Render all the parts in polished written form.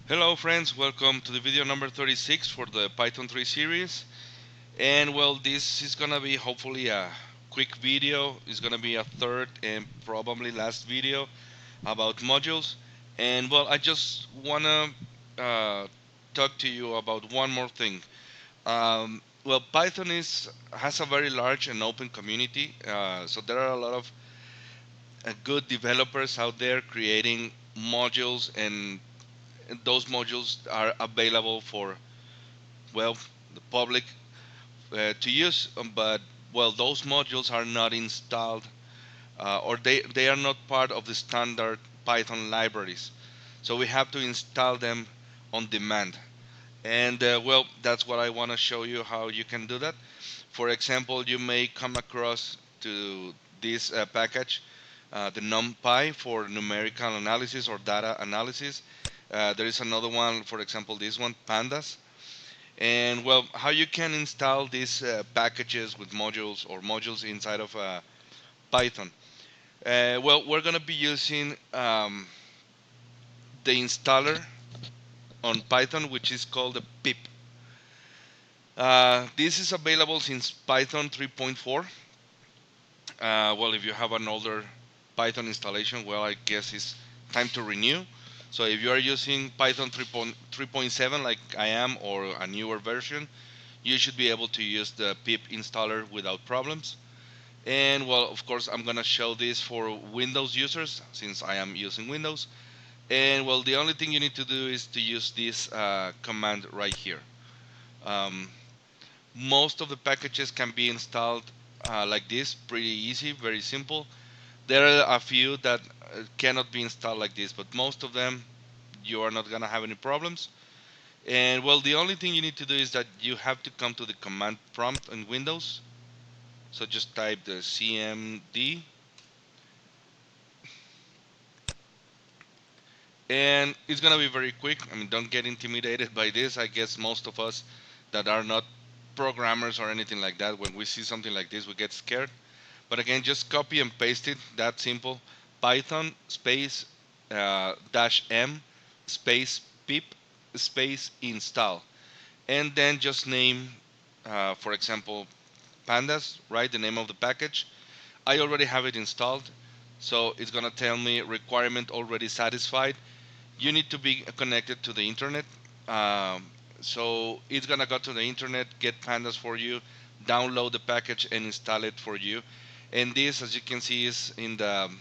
Hello friends, welcome to the video number 36 for the Python 3 series. And well, this is gonna be hopefully a quick video. It's gonna be a third and probably last video about modules. And well, I just wanna talk to you about one more thing. Well, Python has a very large and open community, so there are a lot of good developers out there creating modules, and those modules are available for well the public to use, but well, those modules are not installed, or they are not part of the standard Python libraries, so we have to install them on demand. And well, that's what I want to show you how you can do that. For example, you may come across to this package, the NumPy for numerical analysis or data analysis. There is another one, for example, this one, Pandas. And well, how you can install these packages with modules or modules inside of Python. Well, we're going to be using the installer on Python, which is called the pip. This is available since Python 3.4. Well, if you have an older Python installation, well, I guess it's time to renew. So if you are using Python 3.7 like I am, or a newer version, you should be able to use the pip installer without problems. And well, of course, I'm gonna show this for Windows users since I am using Windows. And well, the only thing you need to do is to use this command right here. Um, Most of the packages can be installed like this, pretty easy, very simple. There are a few that cannot be installed like this, but most of them you are not gonna have any problems. And well, the only thing you need to do is that you have to come to the command prompt in Windows. So just type the cmd, and it's gonna be very quick. I mean, don't get intimidated by this. I guess most of us that are not programmers or anything like that, when we see something like this, we get scared. But again, just copy and paste it. That simple. Python space dash m space pip space install, and then just name, for example, pandas. Right, the name of the package. I already have it installed, so it's gonna tell me requirement already satisfied. You need to be connected to the internet. So it's gonna go to the internet, get pandas for you, download the package and install it for you. And this, as you can see, is in the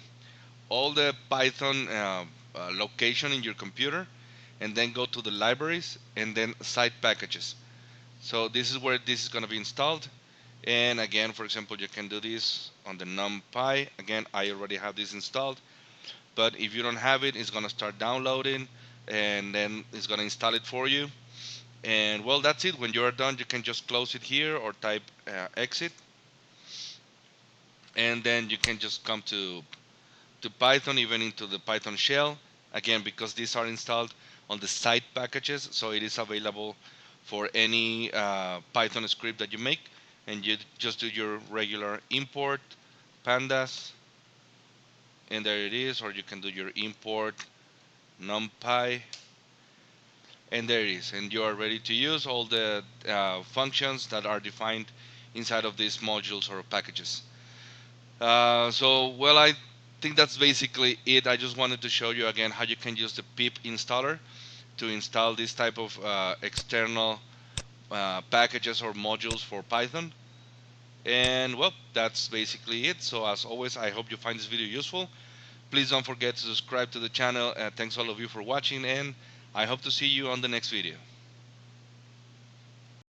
all the Python location in your computer, and then go to the libraries and then site packages. So this is where this is going to be installed. And again, for example, you can do this on the NumPy. Again, I already have this installed, but if you don't have it, it's going to start downloading, and then it's going to install it for you. And well, that's it. When you are done, you can just close it here or type exit, and then you can just come to Python, even into the Python shell. Again, because these are installed on the site packages, so it is available for any Python script that you make, and you just do your regular import pandas, and there it is. Or you can do your import numpy, and there it is, and you are ready to use all the functions that are defined inside of these modules or packages. So well, I think that's basically it. I just wanted to show you again how you can use the pip installer to install this type of external packages or modules for Python. And well, that's basically it. So as always, I hope you find this video useful. Please don't forget to subscribe to the channel. Thanks all of you for watching, and I hope to see you on the next video.